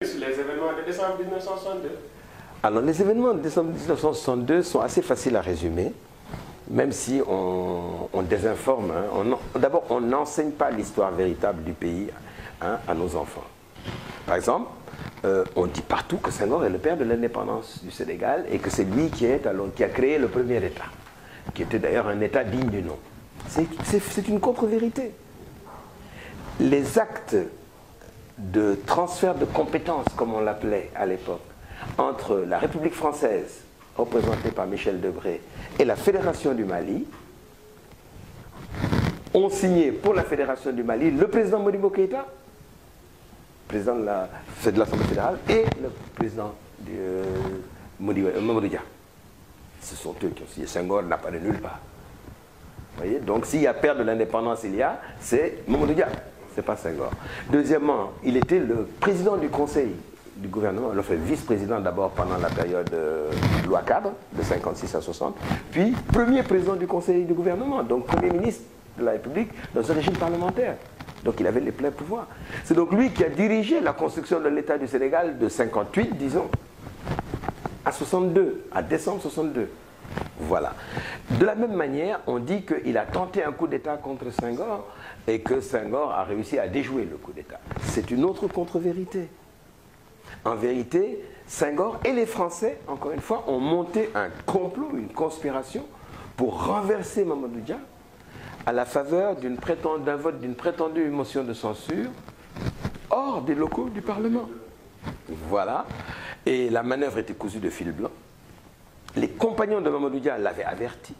Sur les événements de décembre 1962. Alors les événements de décembre 1962 sont assez faciles à résumer, même si on désinforme. Hein. D'abord, on n'enseigne pas l'histoire véritable du pays à nos enfants. Par exemple, on dit partout que Senghor est le père de l'indépendance du Sénégal et que c'est lui qui a créé le premier État, qui était d'ailleurs un État digne du nom. C'est une contre-vérité. Les actes de transfert de compétences, comme on l'appelait à l'époque, entre la République française, représentée par Michel Debré, et la Fédération du Mali, ont signé pour la Fédération du Mali le président Modibo Keïta, président de l'Assemblée fédérale, et le président Mamadou Dia. Ce sont eux qui ont signé. Senghor n'apparaît nulle part. Vous voyez? Donc s'il y a père de l'indépendance, c'est Mamadou Dia. C'est pas Senghor. Deuxièmement, il était le président du conseil du gouvernement, enfin vice-président d'abord pendant la période loi cadre, de 56 à 60, puis premier président du conseil du gouvernement, donc premier ministre de la République dans un régime parlementaire. Donc il avait les pleins pouvoirs. C'est donc lui qui a dirigé la construction de l'État du Sénégal de 58, disons, à 62, à décembre 62. Voilà. De la même manière, on dit qu'il a tenté un coup d'État contre Senghor et que Senghor a réussi à déjouer le coup d'État. C'est une autre contre-vérité. En vérité, Senghor et les Français, encore une fois, ont monté un complot, une conspiration pour renverser Mamadou Dia à la faveur d'un vote d'une prétendue motion de censure hors des locaux du Parlement. Voilà. Et la manœuvre était cousue de fil blanc. Les compagnons de Mamadou Dia l'avaient averti,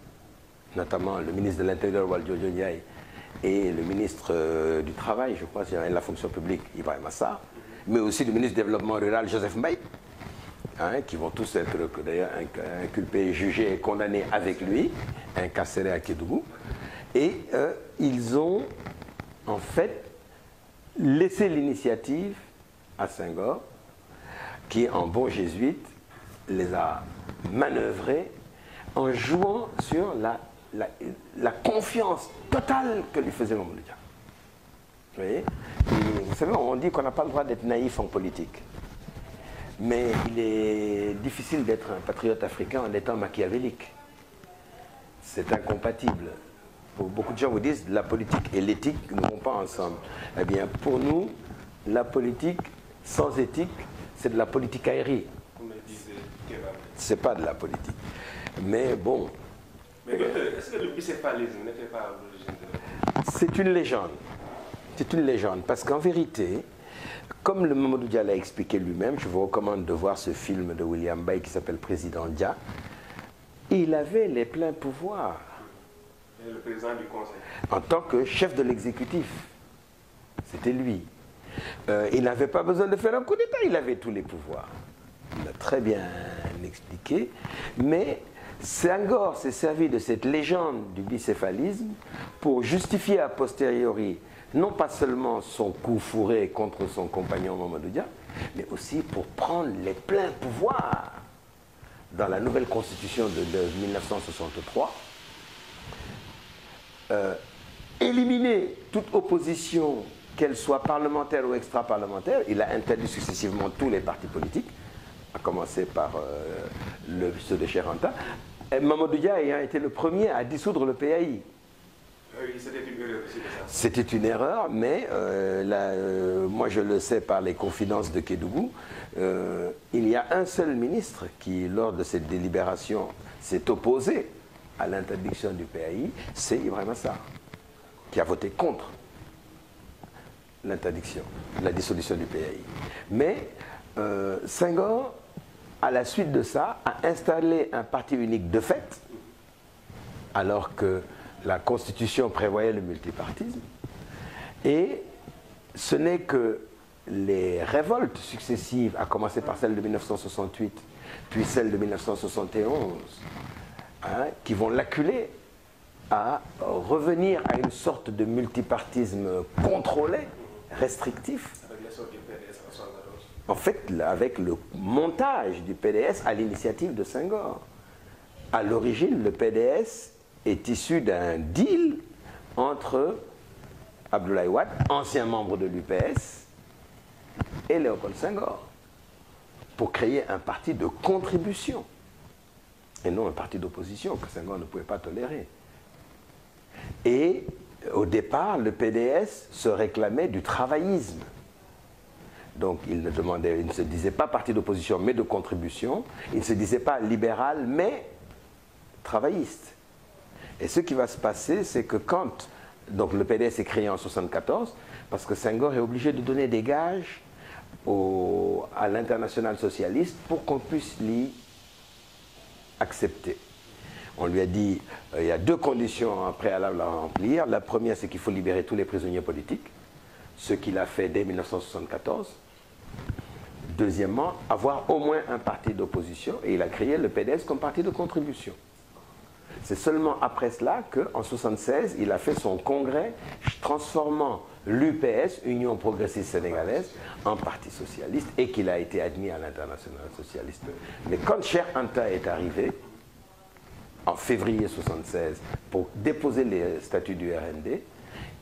notamment le ministre de l'Intérieur, Valdiodio Ndiaye, et le ministre du Travail, je crois, de la fonction publique, Ibrahima Massar, mais aussi le ministre du Développement rural, Joseph Mbaye, qui vont tous être d'ailleurs inculpés, jugés et condamnés avec lui, incarcérés à Kédougou. Et ils ont en fait laissé l'initiative à Senghor, qui en bon jésuite les a manœuvrés en jouant sur la confiance totale que lui faisait Mamadou Dia. Vous voyez? Vous savez, on dit qu'on n'a pas le droit d'être naïf en politique. Mais il est difficile d'être un patriote africain en étant machiavélique. C'est incompatible. Beaucoup de gens vous disent que la politique et l'éthique ne vont pas ensemble. Eh bien, pour nous, la politique sans éthique, c'est de la politique aérienne. C'est pas de la politique. Mais bon. Mais est-ce que le bicéphalisme n'était pas à l'origine de... C'est une légende. C'est une légende. Parce qu'en vérité, comme le Mamadou Dia l'a expliqué lui-même, je vous recommande de voir ce film de William Bay qui s'appelle Président Dia, il avait les pleins pouvoirs. Et le président du conseil. En tant que chef de l'exécutif. C'était lui. Il n'avait pas besoin de faire un coup d'État, il avait tous les pouvoirs. Il l'a très bien expliqué. Mais Senghor s'est servi de cette légende du bicéphalisme pour justifier a posteriori non pas seulement son coup fourré contre son compagnon Mamadou Dia, mais aussi pour prendre les pleins pouvoirs dans la nouvelle constitution de 1963, éliminer toute opposition, qu'elle soit parlementaire ou extra-parlementaire. Il a interdit successivement tous les partis politiques, à commencer par ceux de Cheranta. Mamadou Dia ayant été le premier à dissoudre le PAI. Oui, c'était une erreur aussi de ça. C'était une erreur, mais moi je le sais par les confidences de Kédougou, il y a un seul ministre qui, lors de cette délibération, s'est opposé à l'interdiction du PAI, c'est Ibrahima Massar, qui a voté contre l'interdiction, la dissolution du PAI. Mais Senghor, à la suite de ça, a installé un parti unique de fait, alors que la Constitution prévoyait le multipartisme. Et ce n'est que les révoltes successives, à commencer par celle de 1968, puis celle de 1971, qui vont l'acculer à revenir à une sorte de multipartisme contrôlé, restrictif. Avec l'essor du PDS en 1974. En fait, avec le montage du PDS à l'initiative de Senghor. À l'origine, le PDS est issu d'un deal entre Abdoulaye Wade, ancien membre de l'UPS, et Léopold Senghor pour créer un parti de contribution et non un parti d'opposition que Senghor ne pouvait pas tolérer. Et au départ, le PDS se réclamait du travaillisme. Donc il ne se disait pas parti d'opposition mais de contribution, il ne se disait pas libéral mais travailliste. Et ce qui va se passer, c'est que quand donc le PDS est créé en 1974, parce que Senghor est obligé de donner des gages à l'international socialiste pour qu'on puisse l'y accepter. On lui a dit, il y a 2 conditions préalables à remplir. La première, c'est qu'il faut libérer tous les prisonniers politiques, ce qu'il a fait dès 1974. Deuxièmement, avoir au moins un parti d'opposition, et il a créé le PDS comme parti de contribution. C'est seulement après cela qu'en 1976, il a fait son congrès transformant l'UPS, Union progressiste sénégalaise, en parti socialiste et qu'il a été admis à l'international socialiste. Mais quand Cheikh Anta est arrivé, en février 1976, pour déposer les statuts du RND,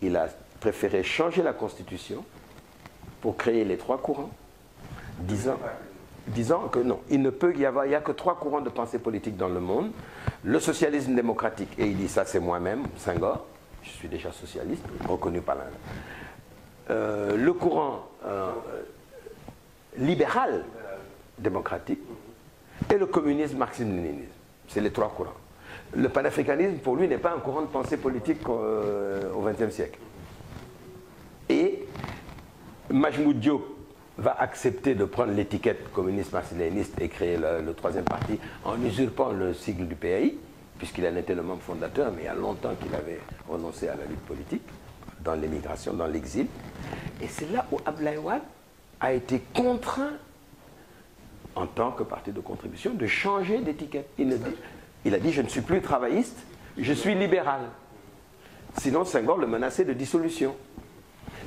il a préféré changer la constitution pour créer les 3 courants, disant que non, il n'y a que 3 courants de pensée politique dans le monde. Le socialisme démocratique, et il dit ça c'est moi-même, Senghor, je suis déjà socialiste, reconnu par le courant libéral démocratique et le communisme marxisme-léninisme. C'est les 3 courants. Le panafricanisme, pour lui, n'est pas un courant de pensée politique au XXe siècle. Et Majmoud Diop va accepter de prendre l'étiquette communiste marxiste-léniniste et créer le 3e parti en usurpant le sigle du PAI, puisqu'il en était le membre fondateur, mais il y a longtemps qu'il avait renoncé à la lutte politique, dans l'émigration, dans l'exil. Et c'est là où Abdoulaye Wade a été contraint, en tant que parti de contribution, de changer d'étiquette. Il a dit, je ne suis plus travailliste, je suis libéral. Sinon, Senghor le menaçait de dissolution.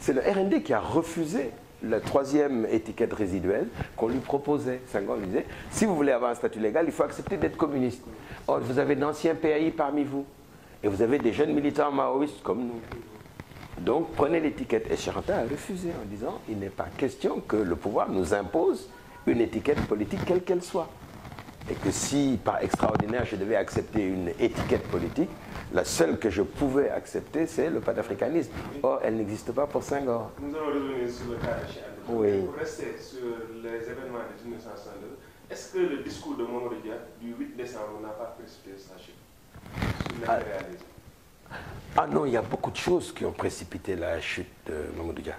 C'est le RND qui a refusé la 3e étiquette résiduelle qu'on lui proposait. Senghor lui disait, si vous voulez avoir un statut légal, il faut accepter d'être communiste. Or, vous avez d'anciens PAI parmi vous. Et vous avez des jeunes militants maoïstes comme nous. Donc, prenez l'étiquette. Et Cheikh Anta a refusé en disant, il n'est pas question que le pouvoir nous impose une étiquette politique quelle qu'elle soit. Et que si, par extraordinaire, je devais accepter une étiquette politique, la seule que je pouvais accepter, c'est le panafricanisme. Or, elle n'existe pas pour Senghor. Nous allons revenir sur le cas de Cheikh Anta. Oui. Pour rester sur les événements de 1962, est-ce que le discours de Mamadou Dia du 8 décembre n'a pas précipité sa chute sur l'impérialisme? Ah non, il y a beaucoup de choses qui ont précipité la chute de Mamadou Dia.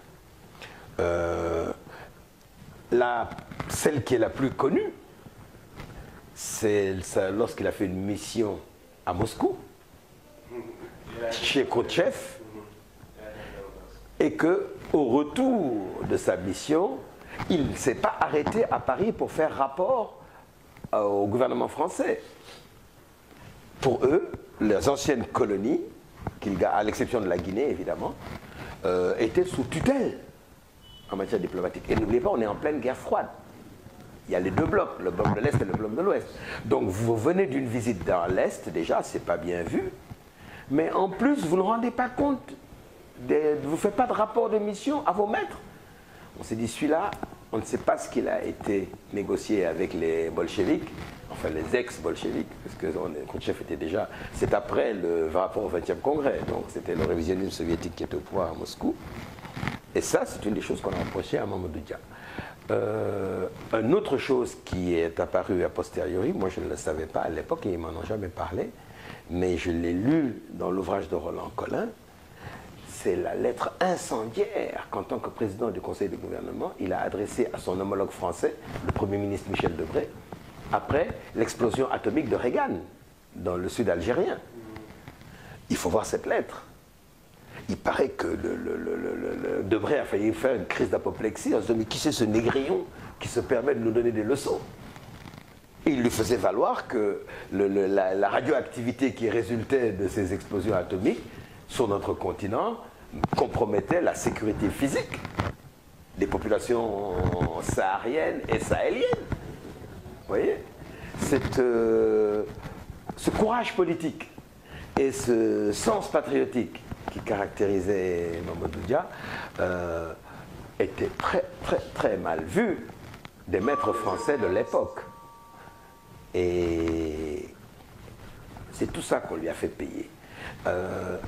Celle qui est la plus connue, c'est lorsqu'il a fait une mission à Moscou, chez Khrouchtchev, et qu'au retour de sa mission, il ne s'est pas arrêté à Paris pour faire rapport au gouvernement français. Pour eux, les anciennes colonies, à l'exception de la Guinée évidemment, étaient sous tutelle en matière diplomatique. Et n'oubliez pas, on est en pleine guerre froide. Il y a les 2 blocs, le bloc de l'Est et le bloc de l'Ouest. Donc vous venez d'une visite dans l'Est, déjà, c'est pas bien vu. Mais en plus, vous ne rendez pas compte, vous ne faites pas de rapport de mission à vos maîtres. On s'est dit, celui-là, on ne sait pas ce qu'il a été négocié avec les bolcheviks, enfin les ex-bolcheviks, parce que Khrouchtchev était déjà, c'est après le rapport au 20e congrès, donc c'était le révisionnisme soviétique qui était au pouvoir à Moscou. Et ça, c'est une des choses qu'on a reproché à Mamadou Dia. Une autre chose qui est apparue a posteriori, moi je ne le savais pas à l'époque et ils m'en ont jamais parlé, mais je l'ai lu dans l'ouvrage de Roland Collin, c'est la lettre incendiaire qu'en tant que président du Conseil de gouvernement, il a adressée à son homologue français, le Premier ministre Michel Debré, après l'explosion atomique de Reagan, dans le sud algérien. Il faut voir cette lettre. Il paraît que Debré a failli faire une crise d'apoplexie en se disant, mais qui c'est ce négrillon qui se permet de nous donner des leçons? Et il lui faisait valoir que la radioactivité qui résultait de ces explosions atomiques sur notre continent compromettait la sécurité physique des populations sahariennes et sahéliennes. Vous voyez, ce courage politique et ce sens patriotique qui caractérisait Mamadou Dia était très, très, très mal vu des maîtres français de l'époque. Et c'est tout ça qu'on lui a fait payer.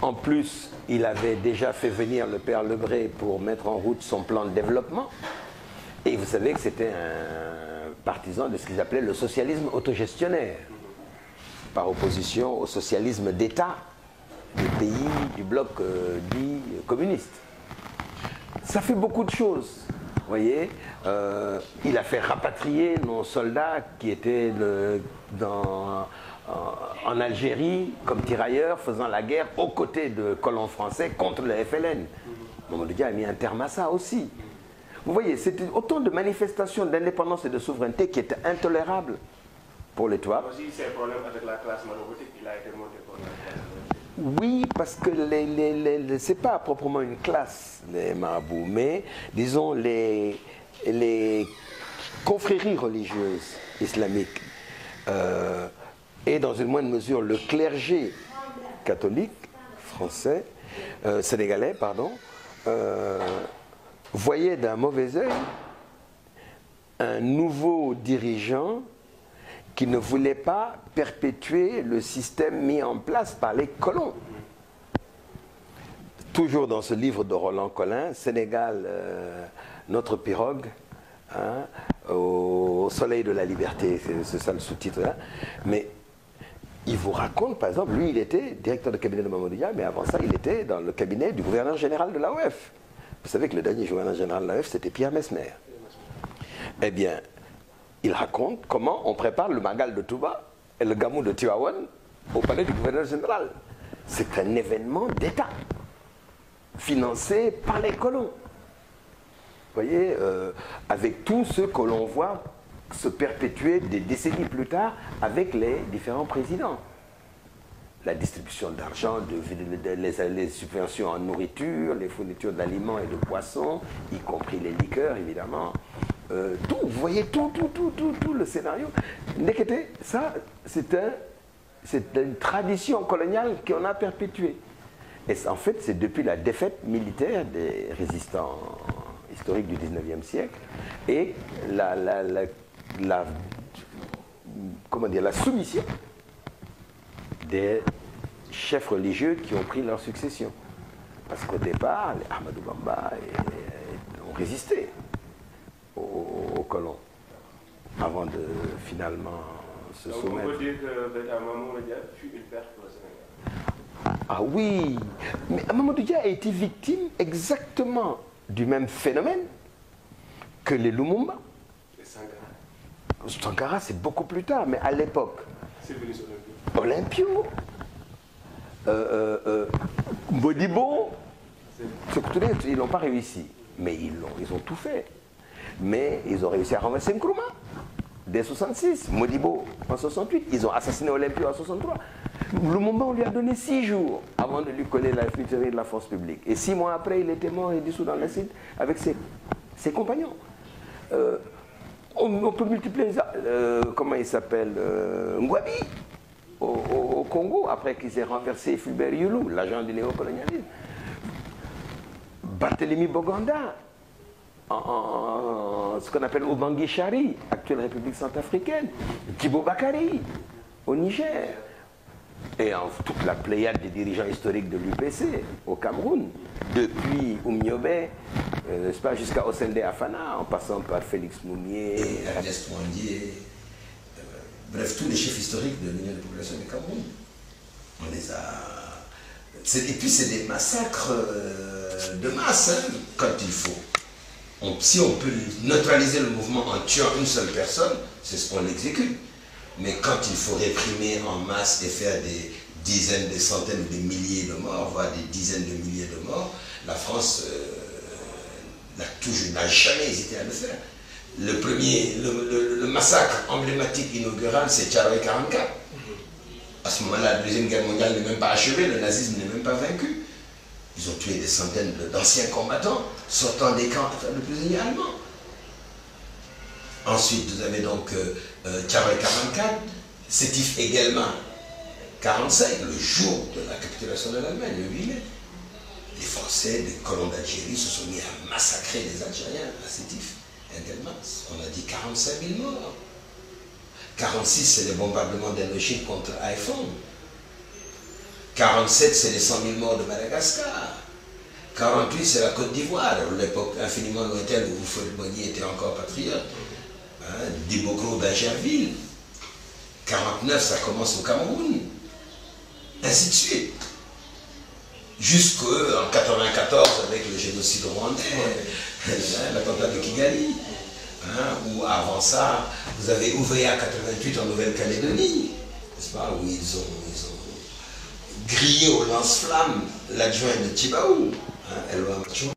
En plus, il avait déjà fait venir le père Lebré pour mettre en route son plan de développement. Et vous savez que c'était un partisan de ce qu'ils appelaient le socialisme autogestionnaire, par opposition au socialisme d'État des pays du bloc dit communiste. Ça fait beaucoup de choses. Vous voyez, il a fait rapatrier nos soldats qui étaient en Algérie comme tirailleurs, faisant la guerre aux côtés de colons français contre le FLN. Mamadou Dia a mis un terme à ça aussi. Vous voyez, c'était autant de manifestations d'indépendance et de souveraineté qui étaient intolérables pour les Touaregs. Aussi, c'est un problème avec la classe maraboutique, il a été monté pour la classe. Oui, parce que c'est pas proprement une classe, les marabouts, mais disons les confréries religieuses islamiques et dans une moindre mesure le clergé catholique français, sénégalais, pardon, voyait d'un mauvais œil un nouveau dirigeant qui ne voulait pas perpétuer le système mis en place par les colons. Toujours dans ce livre de Roland Collin, Sénégal, notre pirogue, hein, au soleil de la liberté, c'est ça le sous-titre là. Mais il vous raconte, par exemple, lui il était directeur de cabinet de Mamadou Dia, mais avant ça il était dans le cabinet du gouverneur général de l'AOF. Vous savez que le dernier gouverneur général de l'AOF c'était Pierre Messner. Eh bien, il raconte comment on prépare le Magal de Touba et le Gamou de Tivaouane au palais du gouverneur général. C'est un événement d'État, financé par les colons. Vous voyez, avec tout ce que l'on voit se perpétuer des décennies plus tard avec les différents présidents. La distribution d'argent, les subventions en nourriture, les fournitures d'aliments et de poissons, y compris les liqueurs évidemment. Tout, vous voyez tout le scénario. Nekete, ça, c'est une tradition coloniale qu'on a perpétuée. Et en fait, c'est depuis la défaite militaire des résistants historiques du 19e siècle et la soumission des chefs religieux qui ont pris leur succession. Parce qu'au départ, les Ahmadou Bamba ont résisté aux colons avant de finalement se soumettre. On peut dire que Mamadou Dia fut une perte pour le Sénégal. Ah oui, mais Mamadou Dia a été victime exactement du même phénomène que les Lumumba. Et Sankara. Sankara, c'est beaucoup plus tard, mais à l'époque. C'est venu sur Olympio. Modibo. Ils n'ont pas réussi, mais ils ont tout fait. Mais ils ont réussi à renverser Nkrumah dès 66, Modibo en 68, ils ont assassiné Olympio en 63. Lumumba, on lui a donné 6 jours avant de lui coller la fuiterie de la force publique. Et 6 mois après, il était mort et dissous dans l'acide avec ses compagnons. On peut multiplier, comment il s'appelle, Ngwabi, au Congo, après qu'ils aient renversé Fulbert Yulu, l'agent du néocolonialisme. Barthélemy Boganda, ce qu'on appelle Obangi Chari, actuelle République centrafricaine, Thibaut Bakary, au Niger, et toute la pléiade des dirigeants historiques de l'UPC au Cameroun, depuis Oumniobé, n'est-ce pas, jusqu'à Osende Afana, en passant par Félix Mounier, Ernest Mwandié, bref, tous les chefs historiques de l'Union des populations du Cameroun. On les a... Et puis c'est des massacres de masse, hein, quand il faut. Si on peut neutraliser le mouvement en tuant une seule personne, c'est ce qu'on exécute. Mais quand il faut réprimer en masse et faire des dizaines, des centaines, des milliers de morts, voire des dizaines de milliers de morts, la France n'a jamais hésité à le faire. Le massacre emblématique inaugural, c'est Tcharoy 44. À ce moment-là, la Deuxième Guerre mondiale n'est même pas achevée, le nazisme n'est même pas vaincu. Ils ont tué des centaines d'anciens combattants sortant des camps de prisonniers allemands. Ensuite, vous avez donc Tcharoy 44, Sétif également 45, le jour de la capitulation de l'Allemagne, le 8 mai. les Français, les colons d'Algérie se sont mis à massacrer les Algériens à Sétif et à Delmas. On a dit 45 000 morts. 46, c'est les bombardements d'Indochine contre Haïphong. 47, c'est les 100 000 morts de Madagascar. 48, c'est la Côte d'Ivoire, l'époque infiniment lointaine où Fouet-Boigny était encore patriote. Hein, Dibokro d'Agerville. 49, ça commence au Cameroun. Ainsi de suite. Jusqu'en 94, avec le génocide rwandais, l'attentat de Kigali. Hein, ou avant ça, vous avez Ouvéa 88 en Nouvelle-Calédonie, n'est-ce pas, où ils ont grillé au lance-flammes l'adjoint de Tibaou, hein, Eloi Machoua.